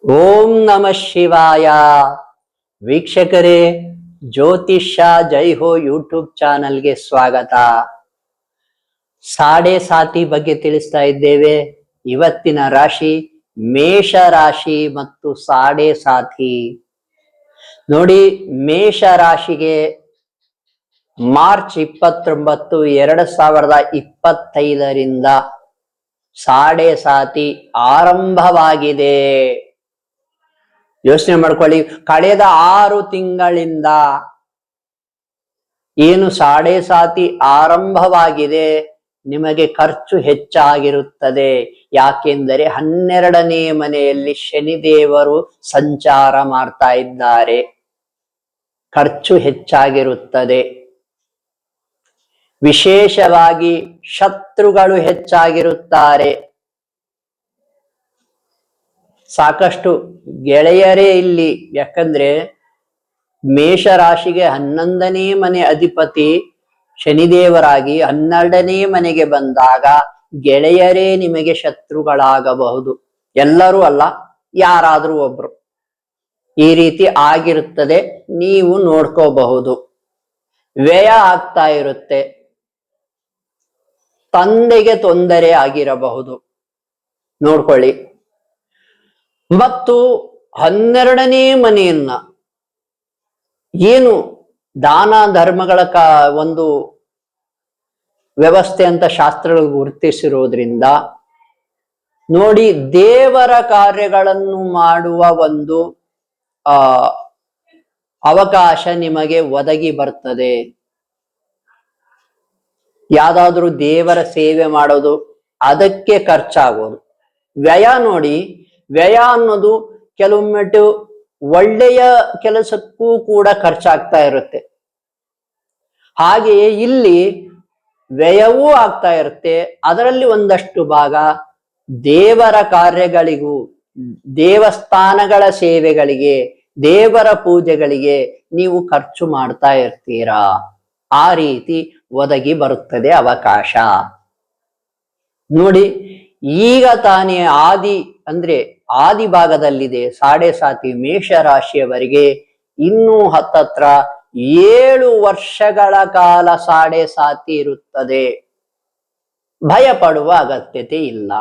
ಓಂ ನಮ ಶಿವಾಯ. ವೀಕ್ಷಕರೇ, ಜ್ಯೋತಿಷ್ಯ ಜೈ ಹೋ ಯೂಟ್ಯೂಬ್ ಚಾನಲ್ಗೆ ಸ್ವಾಗತ. ಸಾಡೆ ಸಾತಿ ಬಗ್ಗೆ ತಿಳಿಸ್ತಾ ಇದ್ದೇವೆ. ಇವತ್ತಿನ ರಾಶಿ ಮೇಷ ರಾಶಿ ಮತ್ತು ಸಾಡೆ ಸಾತಿ. ನೋಡಿ, ಮೇಷ ರಾಶಿಗೆ ಮಾರ್ಚ್ 29, 2025ರಿಂದ ಸಾಡೆ ಸಾತಿ ಆರಂಭವಾಗಿದೆ. ಯೋಚನೆ ಮಾಡ್ಕೊಳ್ಳಿ, ಕಳೆದ 6 ತಿಂಗಳಿಂದ ಏನು ಸಾಡೆ ಸಾತಿ ಆರಂಭವಾಗಿದೆ, ನಿಮಗೆ ಖರ್ಚು ಹೆಚ್ಚಾಗಿರುತ್ತದೆ. ಯಾಕೆಂದರೆ 12ನೇ ಮನೆಯಲ್ಲಿ ಶನಿದೇವರು ಸಂಚಾರ ಮಾಡ್ತಾ ಇದ್ದಾರೆ. ಖರ್ಚು ಹೆಚ್ಚಾಗಿರುತ್ತದೆ. ವಿಶೇಷವಾಗಿ ಶತ್ರುಗಳು ಹೆಚ್ಚಾಗಿರುತ್ತಾರೆ. ಸಾಕಷ್ಟು ಗೆಳೆಯರೇ ಇಲ್ಲಿ. ಯಾಕಂದ್ರೆ ಮೇಷ ರಾಶಿಗೆ 11ನೇ ಮನೆ ಅಧಿಪತಿ ಶನಿದೇವರಾಗಿ 12ನೇ ಮನೆಗೆ ಬಂದಾಗ ಗೆಳೆಯರೇ ನಿಮಗೆ ಶತ್ರುಗಳಾಗಬಹುದು. ಎಲ್ಲರೂ ಅಲ್ಲ, ಯಾರಾದ್ರೂ ಒಬ್ರು. ಈ ರೀತಿ ಆಗಿರುತ್ತದೆ, ನೀವು ನೋಡ್ಕೋಬಹುದು. ವ್ಯಯ ಆಗ್ತಾ ಇರುತ್ತೆ. ತಂದೆಗೆ ತೊಂದರೆ ಆಗಿರಬಹುದು, ನೋಡ್ಕೊಳ್ಳಿ. ಮತ್ತು 12ನೇ ಮನೆಯನ್ನ ಏನು ದಾನ ಧರ್ಮಗಳ ಒಂದು ವ್ಯವಸ್ಥೆ ಅಂತ ಶಾಸ್ತ್ರಗಳು ಗುರುತಿಸಿರೋದ್ರಿಂದ ನೋಡಿ, ದೇವರ ಕಾರ್ಯಗಳನ್ನು ಮಾಡುವ ಒಂದು ಅವಕಾಶ ನಿಮಗೆ ಒದಗಿ ಬರ್ತದೆ. ಯಾವ್ದಾದ್ರೂ ದೇವರ ಸೇವೆ ಮಾಡೋದು, ಅದಕ್ಕೆ ಖರ್ಚಾಗೋದು. ವ್ಯಯ ನೋಡಿ, ವ್ಯಯ ಅನ್ನೋದು ಕೆಲವೊಮ್ಮೆ ಒಳ್ಳೆಯ ಕೆಲಸಕ್ಕೂ ಕೂಡ ಖರ್ಚಾಗ್ತಾ ಇರುತ್ತೆ. ಹಾಗೆಯೇ ಇಲ್ಲಿ ವ್ಯಯವೂ ಆಗ್ತಾ ಇರುತ್ತೆ. ಅದರಲ್ಲಿ ಒಂದಷ್ಟು ಭಾಗ ದೇವರ ಕಾರ್ಯಗಳಿಗೂ, ದೇವಸ್ಥಾನಗಳ ಸೇವೆಗಳಿಗೆ, ದೇವರ ಪೂಜೆಗಳಿಗೆ ನೀವು ಖರ್ಚು ಮಾಡ್ತಾ ಇರ್ತೀರಾ. ಆ ರೀತಿ ಒದಗಿ ಬರುತ್ತದೆ ಅವಕಾಶ. ನೋಡಿ, ಈಗ ತಾನೇ ಆದಿ ಭಾಗದಲ್ಲಿದೆ ಸಾಡೆ ಸಾತಿ ಮೇಷ ರಾಶಿಯವರಿಗೆ. ಇನ್ನೂ ಹತ್ತತ್ರ 7 ವರ್ಷಗಳ ಕಾಲ ಸಾಡೆ ಸಾತಿ ಇರುತ್ತದೆ. ಭಯ ಪಡುವ ಅಗತ್ಯತೆ ಇಲ್ಲ.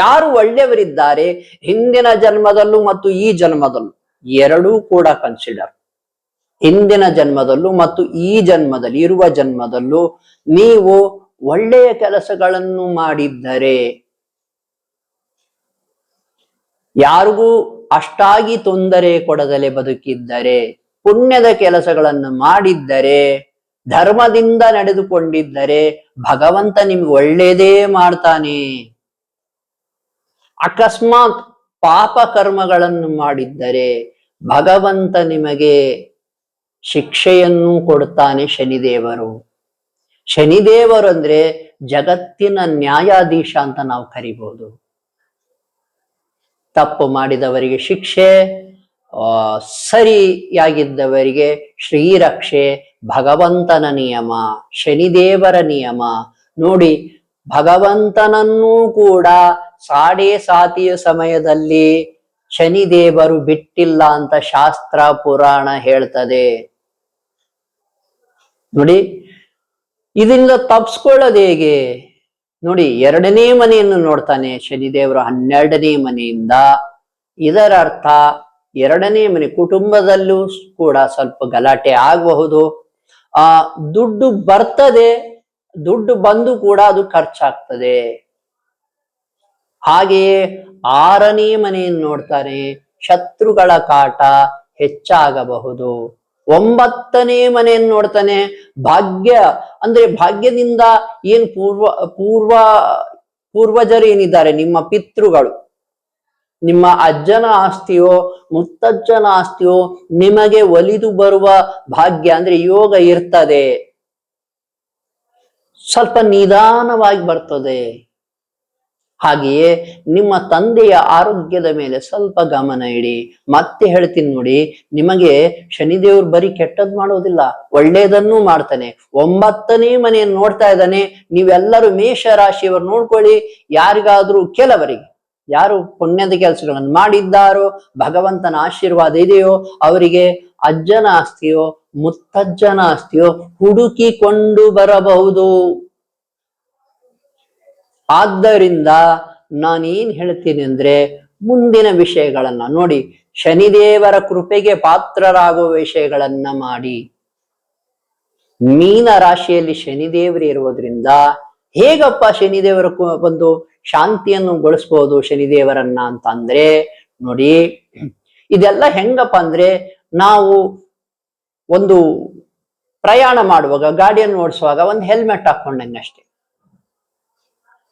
ಯಾರು ಒಳ್ಳೆಯವರಿದ್ದಾರೆ ಹಿಂದಿನ ಜನ್ಮದಲ್ಲೂ ಮತ್ತು ಈ ಜನ್ಮದಲ್ಲೂ, ಎರಡೂ ಕೂಡ ಕನ್ಸಿಡರ್. ಹಿಂದಿನ ಜನ್ಮದಲ್ಲೂ ಮತ್ತು ಈ ಜನ್ಮದಲ್ಲಿ ಇರುವ ಜನ್ಮದಲ್ಲೂ ನೀವು ಒಳ್ಳೆಯ ಕೆಲಸಗಳನ್ನು ಮಾಡಿದ್ದರೆ, ಯಾರಿಗೂ ಅಷ್ಟಾಗಿ ತೊಂದರೆ ಕೊಡದಲೆ ಬದುಕಿದ್ದರೆ, ಪುಣ್ಯದ ಕೆಲಸಗಳನ್ನು ಮಾಡಿದ್ದರೆ, ಧರ್ಮದಿಂದ ನಡೆದುಕೊಂಡಿದ್ದರೆ ಭಗವಂತ ನಿಮ್ಗೆ ಒಳ್ಳೇದೇ ಮಾಡ್ತಾನೆ. ಅಕಸ್ಮಾತ್ ಪಾಪ ಕರ್ಮಗಳನ್ನು ಮಾಡಿದ್ದರೆ ಭಗವಂತ ನಿಮಗೆ ಶಿಕ್ಷೆಯನ್ನು ಕೊಡ್ತಾನೆ. ಶನಿದೇವರು ಅಂದ್ರೆ ಜಗತ್ತಿನ ನ್ಯಾಯಾಧೀಶ ಅಂತ ನಾವು ಕರಿಬಹುದು. ತಪ್ಪು ಮಾಡಿದವರಿಗೆ ಶಿಕ್ಷೆ, ಸರಿಯಾಗಿದ್ದವರಿಗೆ ಶ್ರೀರಕ್ಷೆ. ಭಗವಂತನ ನಿಯಮ, ಶನಿದೇವರ ನಿಯಮ. ನೋಡಿ, ಭಗವಂತನನ್ನೂ ಕೂಡ ಸಾಡೆ ಸಾತಿಯ ಸಮಯದಲ್ಲಿ ಶನಿದೇವರು ಬಿಟ್ಟಿಲ್ಲ ಅಂತ ಶಾಸ್ತ್ರ ಪುರಾಣ ಹೇಳ್ತದೆ. ನೋಡಿ, ಇದರಿಂದ ತಪ್ಪಿಸ್ಕೊಳ್ಳೋದು ಹೇಗೆ? ನೋಡಿ, 2ನೇ ಮನೆಯನ್ನು ನೋಡ್ತಾನೆ ಶನಿದೇವರು 12ನೇ ಮನೆಯಿಂದ. ಇದರ ಅರ್ಥ 2ನೇ ಮನೆ ಕುಟುಂಬದಲ್ಲೂ ಕೂಡ ಸ್ವಲ್ಪ ಗಲಾಟೆ ಆಗಬಹುದು. ದುಡ್ಡು ಬರ್ತದೆ, ದುಡ್ಡು ಬಂದು ಕೂಡ ಅದು ಖರ್ಚಾಗ್ತದೆ. ಹಾಗೆಯೇ 6ನೇ ಮನೆಯನ್ನು ನೋಡ್ತಾನೆ, ಶತ್ರುಗಳ ಕಾಟ ಹೆಚ್ಚಾಗಬಹುದು. 9ನೇ ಮನೆಯನ್ನು ನೋಡ್ತಾನೆ, ಭಾಗ್ಯ ಅಂದ್ರೆ ಭಾಗ್ಯದಿಂದ ಏನ್ ಪೂರ್ವಜರು ಏನಿದ್ದಾರೆ, ನಿಮ್ಮ ಪಿತೃಗಳು, ನಿಮ್ಮ ಅಜ್ಜನ ಆಸ್ತಿಯೋ ಮುತ್ತಜ್ಜನ ಆಸ್ತಿಯೋ ನಿಮಗೆ ಒಲಿದು ಬರುವ ಭಾಗ್ಯ ಅಂದ್ರೆ ಯೋಗ ಇರ್ತದೆ. ಸ್ವಲ್ಪ ನಿಧಾನವಾಗಿ ಬರ್ತದೆ. ಹಾಗೆಯೇ ನಿಮ್ಮ ತಂದೆಯ ಆರೋಗ್ಯದ ಮೇಲೆ ಸ್ವಲ್ಪ ಗಮನ ಇಡಿ. ಮತ್ತೆ ಹೇಳ್ತೀನಿ ನೋಡಿ, ನಿಮಗೆ ಶನಿದೇವರು ಬರೀ ಕೆಟ್ಟದ್ ಮಾಡೋದಿಲ್ಲ, ಒಳ್ಳೇದನ್ನೂ ಮಾಡ್ತಾನೆ. 9ನೇ ಮನೆಯನ್ನು ನೋಡ್ತಾ ಇದ್ದಾನೆ. ನೀವೆಲ್ಲರೂ ಮೇಷ ರಾಶಿಯವರು ನೋಡ್ಕೊಳ್ಳಿ. ಯಾರಿಗಾದ್ರೂ ಕೆಲವರಿಗೆ ಯಾರು ಪುಣ್ಯದ ಕೆಲಸಗಳನ್ನು ಮಾಡಿದ್ದಾರೋ, ಭಗವಂತನ ಆಶೀರ್ವಾದ ಇದೆಯೋ, ಅವರಿಗೆ ಅಜ್ಜನ ಆಸ್ತಿಯೋ ಮುತ್ತಜ್ಜನ ಆಸ್ತಿಯೋ ಹುಡುಕಿಕೊಂಡು ಬರಬಹುದು. ಆದ್ದರಿಂದ ನಾನೇನ್ ಹೇಳ್ತೀನಿ ಅಂದ್ರೆ, ಮುಂದಿನ ವಿಷಯಗಳನ್ನ ನೋಡಿ, ಶನಿದೇವರ ಕೃಪೆಗೆ ಪಾತ್ರರಾಗುವ ವಿಷಯಗಳನ್ನ ಮಾಡಿ. ಮೀನ ರಾಶಿಯಲ್ಲಿ ಶನಿದೇವರು ಇರುವುದರಿಂದ ಹೇಗಪ್ಪ ಶನಿದೇವರ ಒಂದು ಶಾಂತಿಯನ್ನು ಗೊಳಿಸ್ಬೋದು ಶನಿದೇವರನ್ನ ಅಂತ ಅಂದ್ರೆ, ನೋಡಿ ಇದೆಲ್ಲ ಹೆಂಗಪ್ಪ ಅಂದ್ರೆ, ನಾವು ಒಂದು ಪ್ರಯಾಣ ಮಾಡುವಾಗ, ಗಾಡಿಯನ್ನು ಓಡಿಸುವಾಗ ಒಂದು ಹೆಲ್ಮೆಟ್ ಹಾಕೊಂಡಂಗಷ್ಟೇ.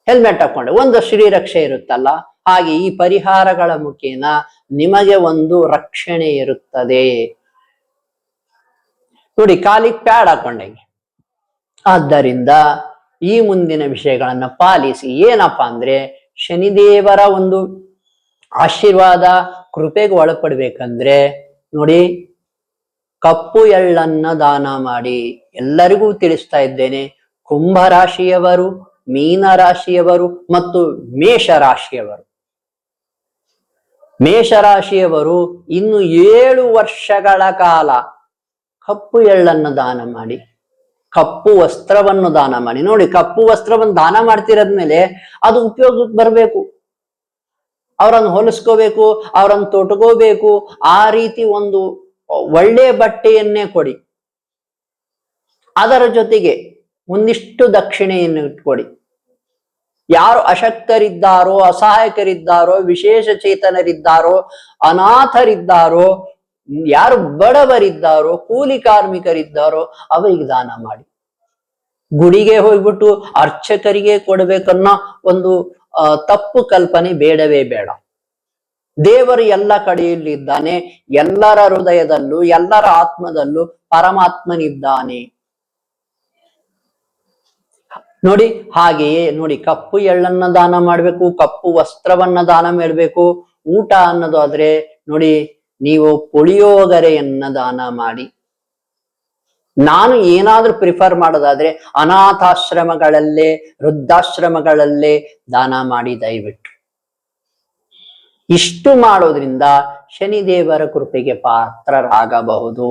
ಹೆಲ್ಮೆಟ್ ಹಾಕೊಂಡೆ ಒಂದು ಶ್ರೀರಕ್ಷೆ ಇರುತ್ತಲ್ಲ, ಹಾಗೆ ಈ ಪರಿಹಾರಗಳ ಮುಖೇನ ನಿಮಗೆ ಒಂದು ರಕ್ಷಣೆ ಇರುತ್ತದೆ. ನೋಡಿ, ಕಾಲಿಗೆ ಪ್ಯಾಡ್ ಹಾಕೊಂಡಂಗೆ. ಆದ್ದರಿಂದ ಈ ಮುಂದಿನ ವಿಷಯಗಳನ್ನ ಪಾಲಿಸಿ. ಏನಪ್ಪಾ ಅಂದ್ರೆ, ಶನಿದೇವರ ಒಂದು ಆಶೀರ್ವಾದ ಕೃಪೆಗೆ ಒಳಪಡ್ಬೇಕಂದ್ರೆ ನೋಡಿ, ಕಪ್ಪು ಎಳ್ಳನ್ನ ದಾನ ಮಾಡಿ. ಎಲ್ಲರಿಗೂ ತಿಳಿಸ್ತಾ ಇದ್ದೇನೆ, ಕುಂಭರಾಶಿಯವರು, ಮೀನರಾಶಿಯವರು ಮತ್ತು ಮೇಷರಾಶಿಯವರು ಮೇಷರಾಶಿಯವರು ಇನ್ನು 7 ವರ್ಷಗಳ ಕಾಲ ಕಪ್ಪು ಎಳ್ಳನ್ನು ದಾನ ಮಾಡಿ, ಕಪ್ಪು ವಸ್ತ್ರವನ್ನು ದಾನ ಮಾಡಿ. ನೋಡಿ, ಕಪ್ಪು ವಸ್ತ್ರವನ್ನು ದಾನ ಮಾಡ್ತಿರೋದ್ಮೇಲೆ ಅದು ಉಪಯೋಗಕ್ಕೆ ಬರಬೇಕು, ಅವರನ್ನು ಹೊಲಿಸ್ಕೋಬೇಕು, ಅವರನ್ನು ತೊಟ್ಕೋಬೇಕು. ಆ ರೀತಿ ಒಂದು ಒಳ್ಳೆ ಬಟ್ಟೆಯನ್ನೇ ಕೊಡಿ. ಅದರ ಜೊತೆಗೆ ಒಂದಿಷ್ಟು ದಕ್ಷಿಣೆಯನ್ನು ಇಟ್ಕೊಡಿ. ಯಾರು ಅಶಕ್ತರಿದ್ದಾರೋ, ಅಸಹಾಯಕರಿದ್ದಾರೋ, ವಿಶೇಷ ಚೇತನರಿದ್ದಾರೋ, ಅನಾಥರಿದ್ದಾರೋ, ಯಾರು ಬಡವರಿದ್ದಾರೋ, ಕೂಲಿ ಕಾರ್ಮಿಕರಿದ್ದಾರೋ ಅವರಿಗೆ ದಾನ ಮಾಡಿ. ಗುಡಿಗೆ ಹೋಗ್ಬಿಟ್ಟು ಅರ್ಚಕರಿಗೆ ಕೊಡ್ಬೇಕನ್ನೋ ಒಂದು ತಪ್ಪು ಕಲ್ಪನೆ ಬೇಡವೇ ಬೇಡ. ದೇವರು ಎಲ್ಲ ಕಡೆಯಲ್ಲಿದ್ದಾನೆ, ಎಲ್ಲರ ಹೃದಯದಲ್ಲೂ ಎಲ್ಲರ ಆತ್ಮದಲ್ಲೂ ಪರಮಾತ್ಮನಿದ್ದಾನೆ. ನೋಡಿ, ಹಾಗೆಯೇ ನೋಡಿ, ಕಪ್ಪು ಎಳ್ಳನ್ನ ದಾನ ಮಾಡ್ಬೇಕು, ಕಪ್ಪು ವಸ್ತ್ರವನ್ನ ದಾನ ಮಾಡ್ಬೇಕು. ಊಟ ಅನ್ನೋದು ಆದ್ರೆ ನೋಡಿ, ನೀವು ಪುಳಿಯೋಗರೆಯನ್ನ ದಾನ ಮಾಡಿ. ನಾನು ಏನಾದ್ರೂ ಪ್ರಿಫರ್ ಮಾಡೋದಾದ್ರೆ ಅನಾಥಾಶ್ರಮಗಳಲ್ಲೇ, ವೃದ್ಧಾಶ್ರಮಗಳಲ್ಲೇ ದಾನ ಮಾಡಿ ದಯವಿಟ್ಟು. ಇಷ್ಟು ಮಾಡೋದ್ರಿಂದ ಶನಿದೇವರ ಕೃಪೆಗೆ ಪಾತ್ರರಾಗಬಹುದು.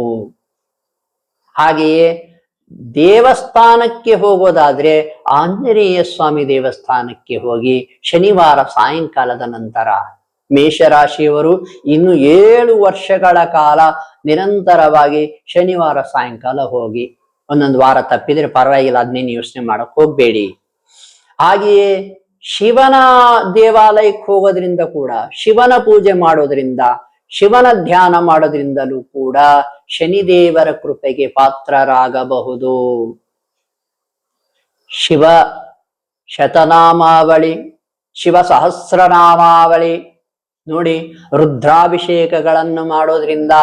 ಹಾಗೆಯೇ ದೇವಸ್ಥಾನಕ್ಕೆ ಹೋಗೋದಾದ್ರೆ ಆಂಜನೇಯ ಸ್ವಾಮಿ ದೇವಸ್ಥಾನಕ್ಕೆ ಹೋಗಿ ಶನಿವಾರ ಸಾಯಂಕಾಲದ ನಂತರ. ಮೇಷರಾಶಿಯವರು ಇನ್ನು 7 ವರ್ಷಗಳ ಕಾಲ ನಿರಂತರವಾಗಿ ಶನಿವಾರ ಸಾಯಂಕಾಲ ಹೋಗಿ. ಒಂದೊಂದು ವಾರ ತಪ್ಪಿದ್ರೆ ಪರವಾಗಿಲ್ಲ, ಅದನ್ನೇನು ಯೋಚನೆ ಮಾಡಕ್ ಹೋಗ್ಬೇಡಿ. ಹಾಗೆಯೇ ಶಿವನ ದೇವಾಲಯಕ್ಕೆ ಹೋಗೋದ್ರಿಂದ ಕೂಡ, ಶಿವನ ಪೂಜೆ ಮಾಡೋದ್ರಿಂದ, ಶಿವನ ಧ್ಯಾನ ಮಾಡೋದ್ರಿಂದಲೂ ಕೂಡ ಶನಿದೇವರ ಕೃಪೆಗೆ ಪಾತ್ರರಾಗಬಹುದು. ಶಿವ ಶತನಾಮಾವಳಿ, ಶಿವ ಸಹಸ್ರನಾಮಾವಳಿ ನೋಡಿ, ರುದ್ರಾಭಿಷೇಕಗಳನ್ನು ಮಾಡೋದ್ರಿಂದ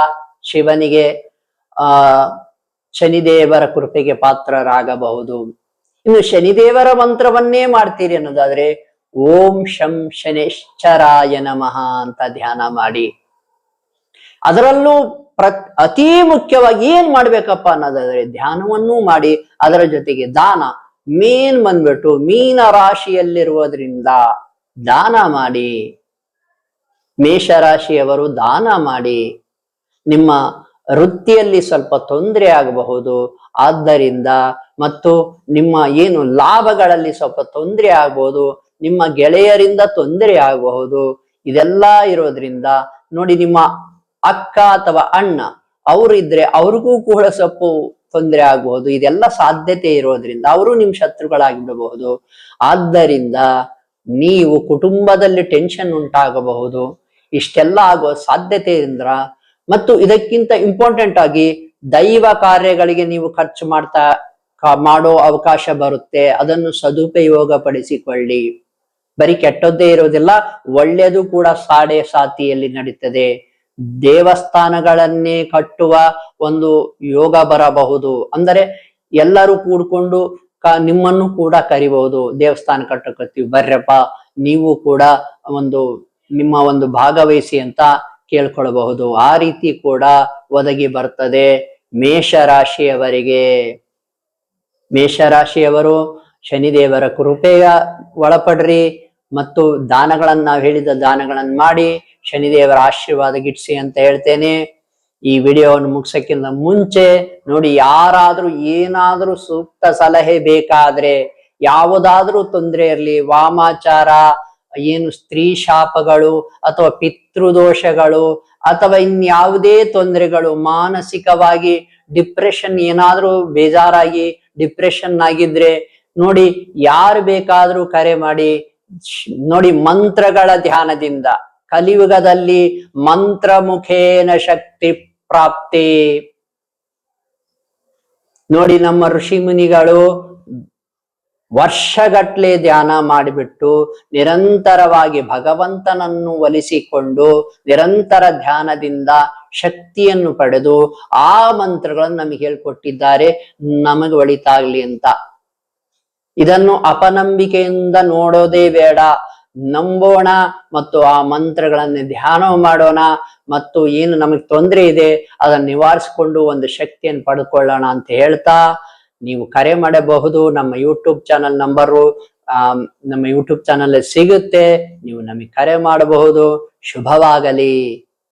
ಶಿವನಿಗೆ ಶನಿದೇವರ ಕೃಪೆಗೆ ಪಾತ್ರರಾಗಬಹುದು. ಇನ್ನು ಶನಿದೇವರ ಮಂತ್ರವನ್ನೇ ಮಾಡ್ತೀರಿ ಅನ್ನೋದಾದ್ರೆ ಓಂ ಶಂ ಶನೇಶ್ಚರಾಯ ನಮಃ ಅಂತ ಧ್ಯಾನ ಮಾಡಿ. ಅದರಲ್ಲೂ ಅತಿ ಮುಖ್ಯವಾಗಿ ಏನ್ ಮಾಡ್ಬೇಕಪ್ಪ ಅನ್ನೋದಾದ್ರೆ ಧ್ಯಾನವನ್ನೂ ಮಾಡಿ, ಅದರ ಜೊತೆಗೆ ದಾನ. ಮೇನ್ ಬಂದ್ಬಿಟ್ಟು ಮೀನ ರಾಶಿಯಲ್ಲಿರುವುದರಿಂದ ದಾನ ಮಾಡಿ. ಮೇಷರಾಶಿಯವರು ದಾನ ಮಾಡಿ. ನಿಮ್ಮ ವೃತ್ತಿಯಲ್ಲಿ ಸ್ವಲ್ಪ ತೊಂದರೆ ಆಗಬಹುದು, ಆದ್ದರಿಂದ ಮತ್ತು ನಿಮ್ಮ ಏನು ಲಾಭಗಳಲ್ಲಿ ಸ್ವಲ್ಪ ತೊಂದರೆ ಆಗಬಹುದು, ನಿಮ್ಮ ಗೆಳೆಯರಿಂದ ತೊಂದರೆ ಆಗಬಹುದು. ಇದೆಲ್ಲ ಇರೋದ್ರಿಂದ ನೋಡಿ, ನಿಮ್ಮ ಅಕ್ಕ ಅಥವಾ ಅಣ್ಣ ಅವರು ಇದ್ರೆ ಅವ್ರಿಗೂ ಕೂಡ ಸ್ವಲ್ಪ ತೊಂದರೆ ಆಗಬಹುದು. ಇದೆಲ್ಲ ಸಾಧ್ಯತೆ ಇರೋದ್ರಿಂದ ಅವರು ನಿಮ್ ಶತ್ರುಗಳಾಗಿ ಬಿಡಬಹುದು. ಆದ್ದರಿಂದ ನೀವು ಕುಟುಂಬದಲ್ಲಿ ಟೆನ್ಷನ್ ಉಂಟಾಗಬಹುದು. ಇಷ್ಟೆಲ್ಲ ಆಗುವ ಸಾಧ್ಯತೆ ಇಂದ್ರ, ಮತ್ತು ಇದಕ್ಕಿಂತ ಇಂಪಾರ್ಟೆಂಟ್ ಆಗಿ ದೈವ ಕಾರ್ಯಗಳಿಗೆ ನೀವು ಖರ್ಚು ಮಾಡೋ ಅವಕಾಶ ಬರುತ್ತೆ. ಅದನ್ನು ಸದುಪಯೋಗ ಪಡಿಸಿಕೊಳ್ಳಿ. ಬರೀ ಕೆಟ್ಟದ್ದೇ ಇರೋದಿಲ್ಲ, ಒಳ್ಳೆಯದು ಕೂಡ ಸಾಡೆ ಸಾತಿಯಲ್ಲಿ ನಡೀತದೆ. ದೇವಸ್ಥಾನಗಳನ್ನೇ ಕಟ್ಟುವ ಒಂದು ಯೋಗ ಬರಬಹುದು. ಅಂದರೆ ಎಲ್ಲರೂ ಕೂಡ್ಕೊಂಡು ನಿಮ್ಮನ್ನು ಕೂಡ ಕರಿಬಹುದು. ದೇವಸ್ಥಾನ ಕಟ್ಟಕತ್ತೀವಿ ಬರ್ರಪ್ಪ, ನೀವು ಕೂಡ ನಿಮ್ಮ ಒಂದು ಭಾಗವಹಿಸಿ ಅಂತ ಕೇಳ್ಕೊಳ್ಬಹುದು. ಆ ರೀತಿ ಕೂಡ ಒದಗಿ ಬರ್ತದೆ ಮೇಷರಾಶಿಯವರಿಗೆ. ಮೇಷರಾಶಿಯವರು ಶನಿದೇವರ ಕೃಪೆಯ ಒಳಪಡ್ರಿ. ಮತ್ತು ದಾನಗಳನ್ನ ನಾವು ಹೇಳಿದ ದಾನಗಳನ್ನ ಮಾಡಿ ಶನಿದೇವರ ಆಶೀರ್ವಾದ ಗಿಟ್ಸಿ ಅಂತ ಹೇಳ್ತೇನೆ. ಈ ವಿಡಿಯೋವನ್ನು ಮುಗಿಸಕ್ಕಿಂತ ಮುಂಚೆ ನೋಡಿ, ಯಾರಾದ್ರೂ ಏನಾದ್ರೂ ಸೂಕ್ತ ಸಲಹೆ ಬೇಕಾದ್ರೆ, ಯಾವುದಾದ್ರೂ ತೊಂದರೆ ಇರಲಿ, ವಾಮಾಚಾರ, ಏನು ಸ್ತ್ರೀ ಶಾಪಗಳು ಅಥವಾ ಪಿತೃದೋಷಗಳು ಅಥವಾ ಇನ್ಯಾವುದೇ ತೊಂದರೆಗಳು, ಮಾನಸಿಕವಾಗಿ ಡಿಪ್ರೆಷನ್, ಏನಾದ್ರೂ ಬೇಜಾರಾಗಿ ಡಿಪ್ರೆಷನ್ ಆಗಿದ್ರೆ ನೋಡಿ, ಯಾರು ಬೇಕಾದ್ರೂ ಕರೆ ಮಾಡಿ. ನೋಡಿ, ಮಂತ್ರಗಳ ಧ್ಯಾನದಿಂದ ಕಲಿಯುಗದಲ್ಲಿ ಮಂತ್ರ ಮುಖೇನ ಶಕ್ತಿ ಪ್ರಾಪ್ತಿ. ನೋಡಿ, ನಮ್ಮ ಋಷಿ ಮುನಿಗಳು ವರ್ಷಗಟ್ಲೆ ಧ್ಯಾನ ಮಾಡಿಬಿಟ್ಟು ನಿರಂತರವಾಗಿ ಭಗವಂತನನ್ನು ಒಲಿಸಿಕೊಂಡು ನಿರಂತರ ಧ್ಯಾನದಿಂದ ಶಕ್ತಿಯನ್ನು ಪಡೆದು ಆ ಮಂತ್ರಗಳನ್ನು ನಮಗೆ ಹೇಳ್ಕೊಟ್ಟಿದ್ದಾರೆ, ನಮಗೆ ಒಳಿತಾಗ್ಲಿ ಅಂತ. ಇದನ್ನು ಅಪನಂಬಿಕೆಯಿಂದ ನೋಡೋದೇ ಬೇಡ, ನಂಬೋಣ ಮತ್ತು ಆ ಮಂತ್ರಗಳನ್ನು ಧ್ಯಾನ ಮಾಡೋಣ ಮತ್ತು ಏನು ನಮಗೆ ತೊಂದರೆ ಇದೆ ಅದನ್ನು ನಿವಾರಿಸಿಕೊಂಡು ಒಂದು ಶಕ್ತಿಯನ್ನು ಪಡ್ಕೊಳ್ಳೋಣ ಅಂತ ಹೇಳ್ತಾ, ನೀವು ಕರೆ ಮಾಡಬಹುದು. ನಮ್ಮ ಯೂಟ್ಯೂಬ್ ಚಾನಲ್ ನಂಬರು ನಮ್ಮ ಯೂಟ್ಯೂಬ್ ಚಾನಲ್ ಸಿಗುತ್ತೆ, ನೀವು ನಮಗೆ ಕರೆ ಮಾಡಬಹುದು. ಶುಭವಾಗಲಿ.